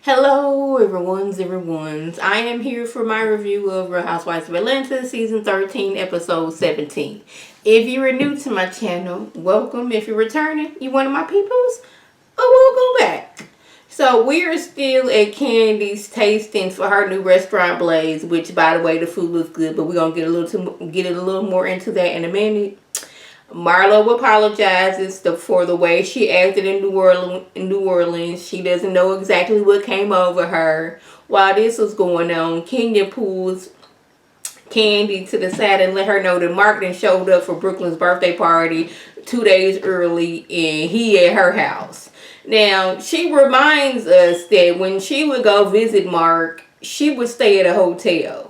Hello, everyone's. I am here for my review of Real Housewives of Atlanta, season 13, episode 17. If you are new to my channel, welcome. If you're returning, you one of my peoples, oh, welcome back. So we are still at Candy's tasting for her new restaurant Blaze, which, by the way, the food looks good, but we're gonna get a little more into that in a minute. Marlo apologizes for the way she acted in New Orleans. She doesn't know exactly what came over her. While this was going on, Kenya pulls Candy to the side and let her know that Mark showed up for Brooklyn's birthday party 2 days early and he at her house. Now, she reminds us that when she would go visit Mark, she would stay at a hotel.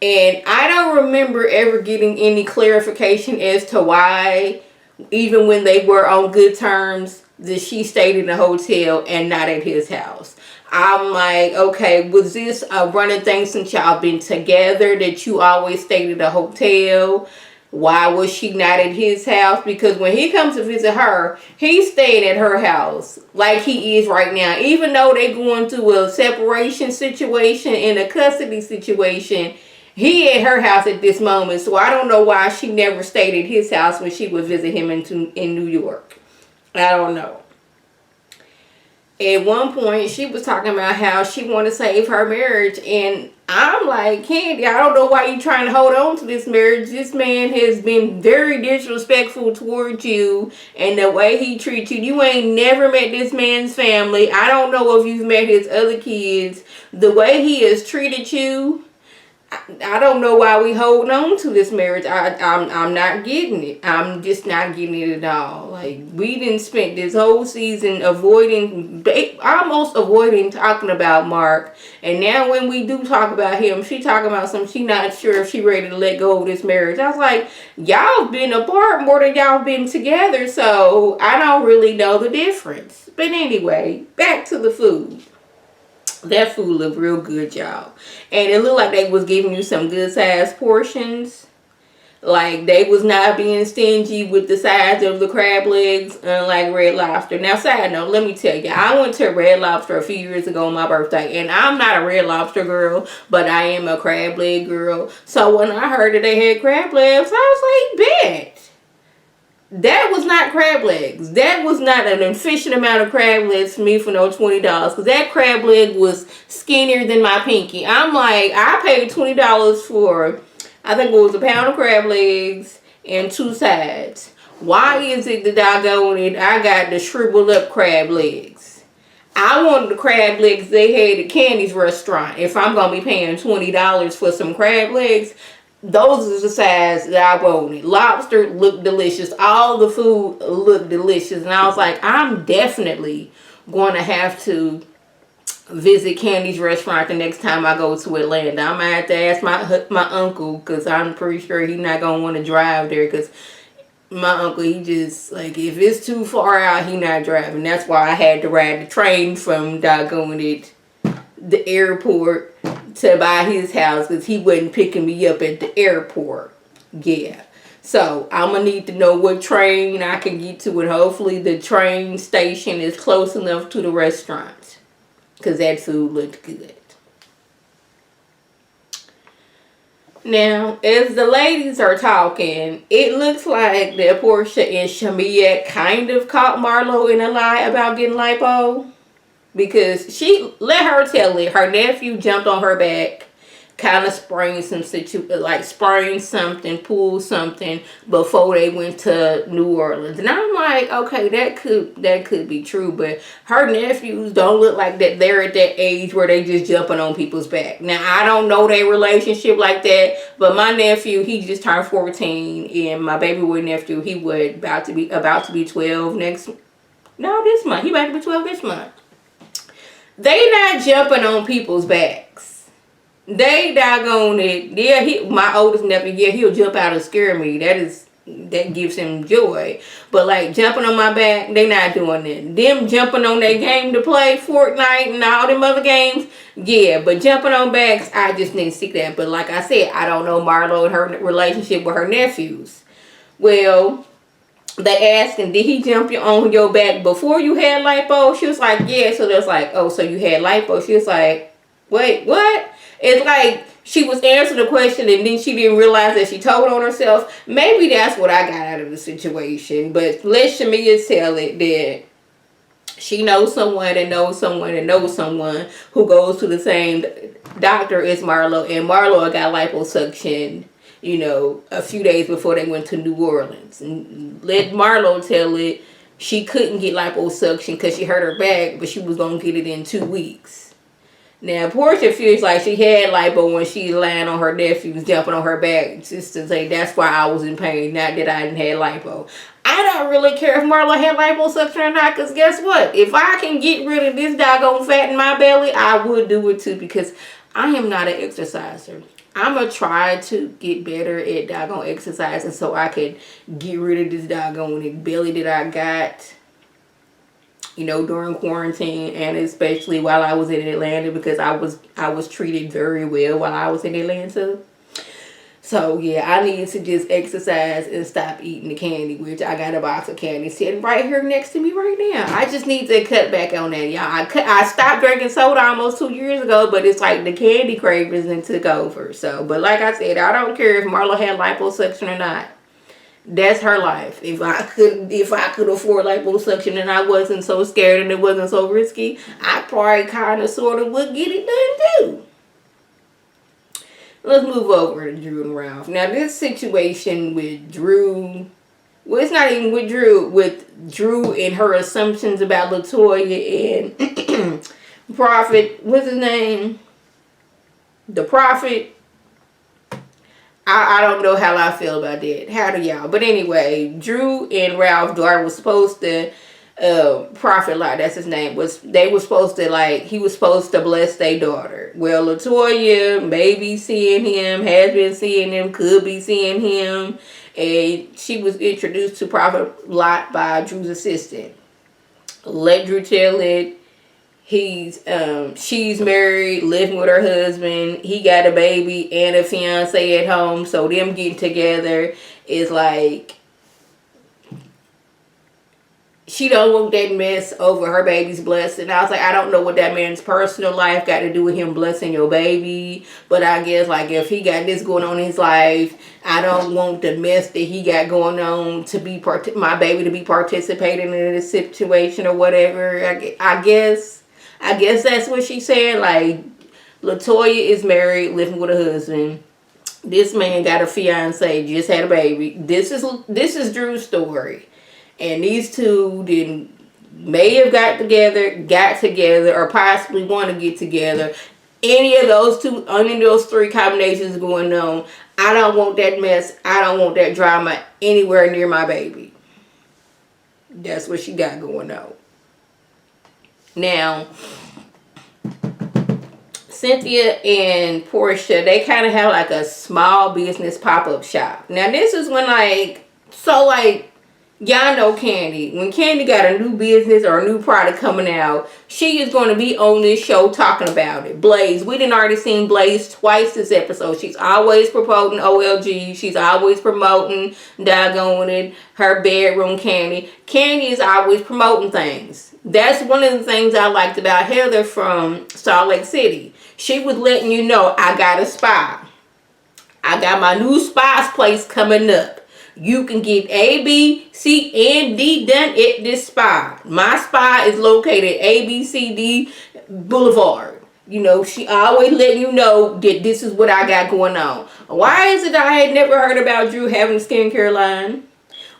And I don't remember ever getting any clarification as to why, even when they were on good terms, that she stayed in a hotel and not at his house. I'm like, okay, was this a running thing since y'all been together that you always stayed at a hotel? Why was she not at his house? Because when he comes to visit her, he's staying at her house like he is right now. Even though they're going through a separation situation and a custody situation, he at her house at this moment, so I don't know why she never stayed at his house when she would visit him in New York. I don't know. At one point, she was talking about how she wanted to save her marriage, and I'm like, Candy, I don't know why you're trying to hold on to this marriage. This man has been very disrespectful towards you, and the way he treats you. You ain't never met this man's family. I don't know if you've met his other kids. The way he has treated you, I don't know why we hold on to this marriage. I'm not getting it. I'm just not getting it at all. Like, we didn't spend this whole season almost avoiding talking about Mark. And now when we do talk about him, she talking about she not sure if she ready to let go of this marriage. I was like, y'all been apart more than y'all been together. So I don't really know the difference. But anyway, back to the food. That food looked real good, y'all. And it looked like they was giving you some good sized portions. Like, they was not being stingy with the size of the crab legs, unlike Red Lobster. Now, side note, let me tell you, I went to Red Lobster a few years ago on my birthday. And I'm not a Red Lobster girl, but I am a crab leg girl. So when I heard that they had crab legs, I was like, bet. That was not crab legs. That was not an efficient amount of crab legs for me for no $20. Because that crab leg was skinnier than my pinky. I'm like, I paid $20 for, I think it was a pound of crab legs and 2 sides. Why is it that I got the shriveled up crab legs? I wanted the crab legs they had at Candy's restaurant. If I'm going to be paying $20 for some crab legs, those are the size that I wanted. Lobster looked delicious. All the food looked delicious. And I was like, I'm definitely going to have to visit Candy's restaurant the next time I go to Atlanta. I might have to ask my uncle, because I'm pretty sure he's not going to want to drive there, because my uncle, he just, like, if it's too far out, he not driving. That's why I had to ride the train from the airport to by his house, because he wasn't picking me up at the airport. Yeah. So I'm going to need to know what train I can get to, and hopefully the train station is close enough to the restaurant, because that food looked good. Now, as the ladies are talking, it looks like that Portia and Shamia kind of caught Marlo in a lie about getting lipo. Because she let her tell it. Her nephew jumped on her back, kind of sprained something, pulled something before they went to New Orleans. And I'm like, okay, that could be true, but her nephews don't look like that. They're at that age where they just jumping on people's back. Now, I don't know their relationship like that, but my nephew, he just turned 14, and my baby boy nephew, he was about to be 12 this month. He about to be 12 this month. They not jumping on people's backs. They doggone it. Yeah, my oldest nephew, yeah, he'll jump out and scare me. That gives him joy. But like jumping on my back, they not doing it. Them jumping on their game to play Fortnite and all them other games, yeah. But jumping on backs, I just didn't see that. But like I said, I don't know Marlo and her relationship with her nephews. Well, they asking, did he jump you on your back before you had lipo? She was like, yeah. So there's like, oh, so you had lipo? She was like, wait, what? It's like she was answering the question and then she didn't realize that she told on herself. Maybe that's what I got out of the situation. But let Shamia tell it that she knows someone that knows someone that knows someone who goes to the same doctor as Marlo, and Marlo got liposuction, a few days before they went to New Orleans. And let Marlo tell it, she couldn't get liposuction because she hurt her back, but she was going to get it in 2 weeks. Now, Portia feels like she had lipo when she lying on her nephews, jumping on her back, just to say that's why I was in pain, not that I didn't have lipo. I don't really care if Marlo had liposuction or not, because guess what? If I can get rid of this doggone fat in my belly, I would do it too, because I am not an exerciser. I'm going to try to get better at doggone exercising so I can get rid of this doggone belly that I got, during quarantine, and especially while I was in Atlanta, because I was treated very well while I was in Atlanta. So yeah, I need to just exercise and stop eating the candy, which I got a box of candy sitting right here next to me right now. I just need to cut back on that, y'all. I stopped drinking soda almost 2 years ago, but it's like the candy cravings and took over. So, but like I said, I don't care if Marlo had liposuction or not. That's her life. If I could afford liposuction and I wasn't so scared and it wasn't so risky, I probably kind of sort of would get it done too. Let's move over to Drew and Ralph. Now, this situation with Drew, well, it's not even with Drew and her assumptions about LaToya and Prophet, what's his name? The Prophet. I don't know how I feel about that. How do y'all? But anyway, Drew and Ralph's daughter was supposed to, Prophet, like that's his name, he was supposed to bless their daughter. Well, LaToya may be seeing him, has been seeing him, could be seeing him, and she was introduced to Prophet Lot by Drew's assistant. Let Drew tell it. She's married, living with her husband. He got a baby and a fiance at home. So them getting together is like, she don't want that mess over her baby's blessing. I was like, I don't know what that man's personal life got to do with him blessing your baby. But I guess like if he got this going on in his life, I don't want the mess that he got going on to be my baby to be participating in this situation or whatever. I guess that's what she said. Like, LaToya is married, living with a husband. This man got a fiance, just had a baby. This is Drew's story. And these two may have got together, or possibly want to get together. Any of those three combinations going on, I don't want that mess. I don't want that drama anywhere near my baby. That's what she got going on. Now, Cynthia and Portia, they kind of have like a small business pop-up shop. Now, this is when y'all know Candy. When Candy got a new business or a new product coming out, she is going to be on this show talking about it. Blaze. We done already seen Blaze twice this episode. She's always promoting OLG. She's always promoting, doggone it, her bedroom candy. Candy is always promoting things. That's one of the things I liked about Heather from Salt Lake City. She was letting you know, I got a spa. I got my new spa place coming up. You can get A, B, C, and D done at this spa. My spa is located A, B, C, D Boulevard. She always letting you know that this is what I got going on. Why is it that I had never heard about Drew having a skincare line?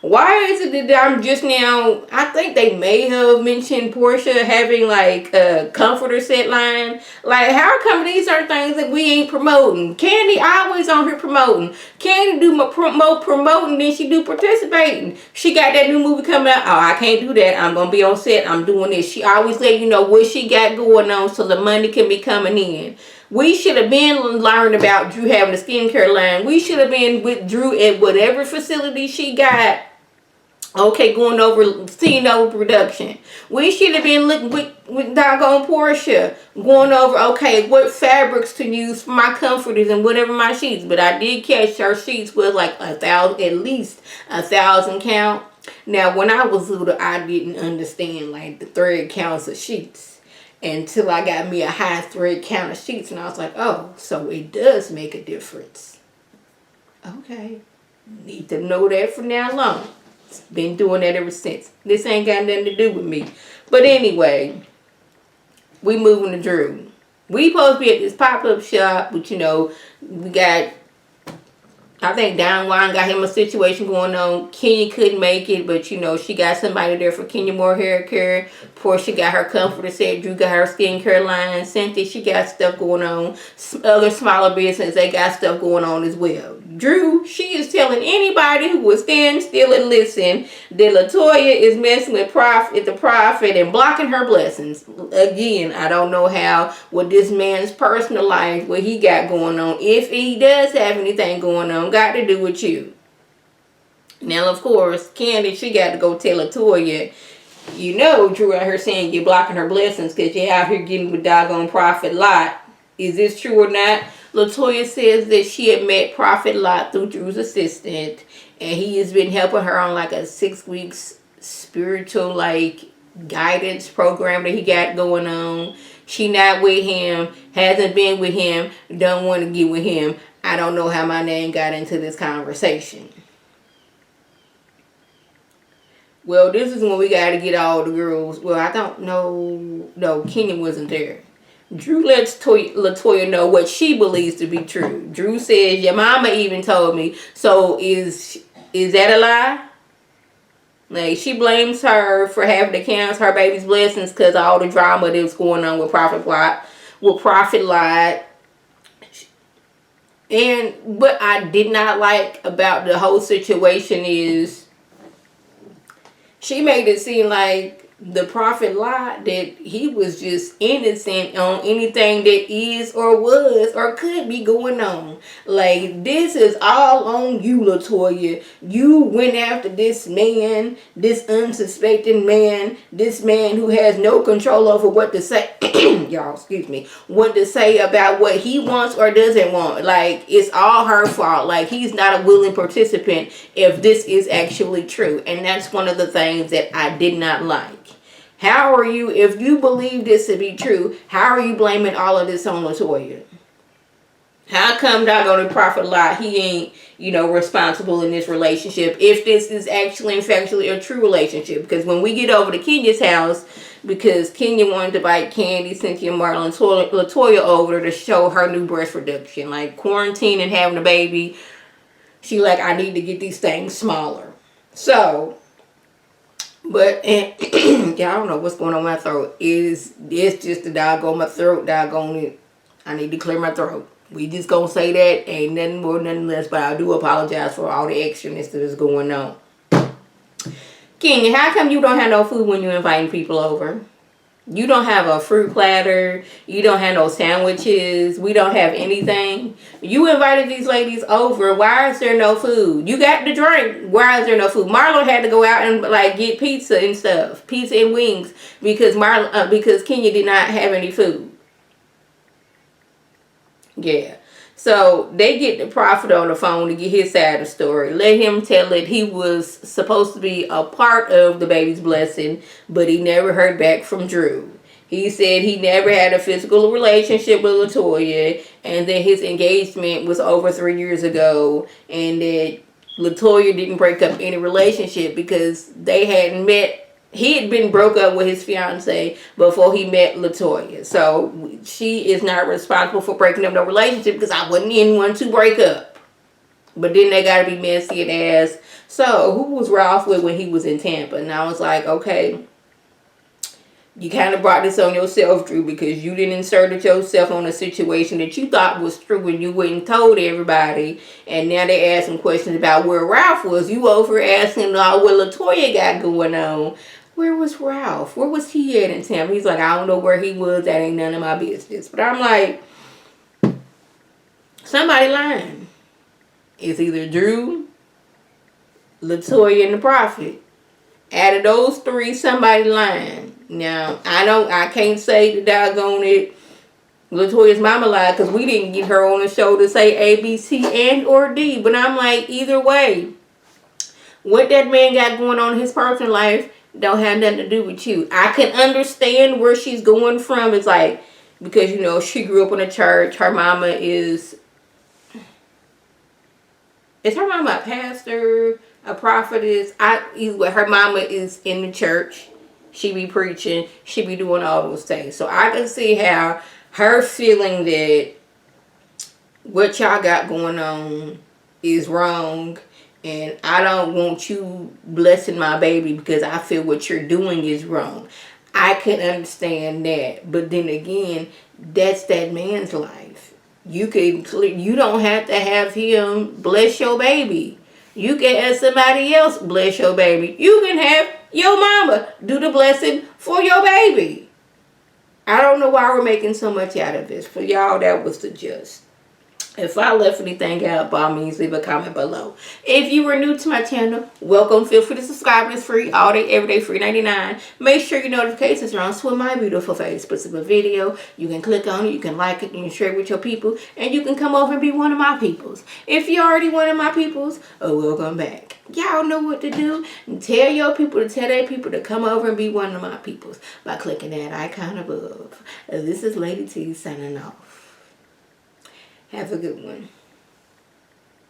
Why is it that I'm just now, I think they may have mentioned Portia having like a comforter set line. Like, how come these are things that we ain't promoting? Candy always on here promoting. Candy do more promoting than she do participating. She got that new movie coming out. Oh, I can't do that. I'm going to be on set. I'm doing this. She always let you know what she got going on so the money can be coming in. We should have been learning about Drew having a skincare line. We should have been with Drew at whatever facility she got. Okay, seeing over production. We should have been looking with doggone Portia, going over, okay, what fabrics to use for my comforters and whatever my sheets. But I did catch her sheets was like 1,000, at least 1,000 count. Now, when I was little, I didn't understand like the thread counts of sheets until I got me a high thread count of sheets, and I was like, oh, so it does make a difference. Okay, need to know that from now on. Been doing that ever since. This ain't got nothing to do with me. But anyway, we moving to Drew. We supposed to be at this pop-up shop, but we got, I think Don Juan got him a situation going on. Kenya couldn't make it, but she got somebody there for Kenya more hair care. Portia got her comforter set. Drew got her skincare line. Cynthia, she got stuff going on. Other smaller businesses, they got stuff going on as well. Drew, she is telling anybody who will stand still and listen that LaToya is messing with the prophet and blocking her blessings. Again, I don't know how, with this man's personal life, what he got going on, if he does have anything going on, got to do with you. Now, of course, Candy, she got to go tell LaToya, Drew out here saying you're blocking her blessings because you're out here getting with doggone Prophet Lot. Is this true or not? LaToya says that she had met Prophet Lot through Drew's assistant, and he has been helping her on like a 6 weeks spiritual guidance program that he got going on. She not with him, hasn't been with him, don't want to get with him. I don't know how my name got into this conversation. Well, this is when we got to get all the girls. Well, I don't know. No, Kenya wasn't there. Drew lets LaToya know what she believes to be true. Drew says, your mama even told me. So is that a lie? Like, she blames her for having to cancel her baby's blessings because of all the drama that was going on with Prophet Lot. And what I did not like about the whole situation is she made it seem like the Prophet Lot that he was just innocent on anything that is or was or could be going on. Like, this is all on you, LaToya. You went after this man, this unsuspecting man, this man who has no control over what to say. Y'all, excuse me. What to say about what he wants or doesn't want. Like, it's all her fault. Like, he's not a willing participant if this is actually true. And that's one of the things that I did not like. How are you, if you believe this to be true, how are you blaming all of this on LaToya? How come doggone the Prophet Lot, he ain't, responsible in this relationship if this is actually and factually a true relationship? Because when we get over to Kenya's house, because Kenya wanted to invite Candy, Cynthia, Marlon, LaToya over to show her new breast reduction. Like, quarantine and having a baby, she like, I need to get these things smaller. So, but, and yeah, I don't know what's going on with my throat. It's just the doggone my throat, doggone it. I need to clear my throat. We just gonna say that, ain't nothing more, nothing less, but I do apologize for all the extraness that is going on. Kenya, how come you don't have no food when you're inviting people over? You don't have a fruit platter. You don't have no sandwiches. We don't have anything. You invited these ladies over. Why is there no food? You got the drink. Why is there no food? Marlon had to go out and get pizza and stuff. Pizza and wings because Kenya did not have any food. Yeah. So they get the prophet on the phone to get his side of the story. Let him tell it he was supposed to be a part of the baby's blessing, but he never heard back from Drew. He said he never had a physical relationship with LaToya, and that his engagement was over 3 years ago, and that LaToya didn't break up any relationship because they hadn't met. He had been broke up with his fiance before he met LaToya. So she is not responsible for breaking up no relationship because I wasn't in one to break up. But then they got to be messy and ask, so who was Ralph with when he was in Tampa? And I was like, okay, you kind of brought this on yourself, Drew, because you didn't insert yourself on a situation that you thought was true and you went and told everybody. And now they asking questions about where Ralph was. You over asking what LaToya got going on. Where was Ralph? Where was he at in Tampa? He's like, I don't know where he was. That ain't none of my business. But I'm like, somebody lying. It's either Drew, LaToya, and the prophet. Out of those three, somebody lying. Now, I can't say the doggone it, LaToya's mama lied because we didn't get her on the show to say A, B, C, and or D. But I'm like, either way, What that man got going on in his personal life don't have nothing to do with you. I can understand where she's going from. It's like, because, you know, she grew up in a church. Her mama is her mama a pastor, a prophetess? Her mama is in the church. She be preaching. She be doing all those things. So I can see how her feeling that what y'all got going on is wrong, and I don't want you blessing my baby because I feel what you're doing is wrong. I can understand that, but then again, that's that man's life. You don't have to have him bless your baby. You can have somebody else bless your baby. You can have your mama do the blessing for your baby. I don't know why we're making so much out of this. For y'all, that was the gist. If I left anything out, by all means, leave a comment below. If you were new to my channel, welcome. Feel free to subscribe. It's free all day, every day, free 99. Make sure your notifications are on so when my beautiful face puts up a video. You can click on it, you can like it, you can share it with your people, and you can come over and be one of my peoples. If you're already one of my peoples, welcome back. Y'all know what to do. And tell your people to tell their people to come over and be one of my peoples by clicking that icon above. This is Lady T signing off. Have a good one.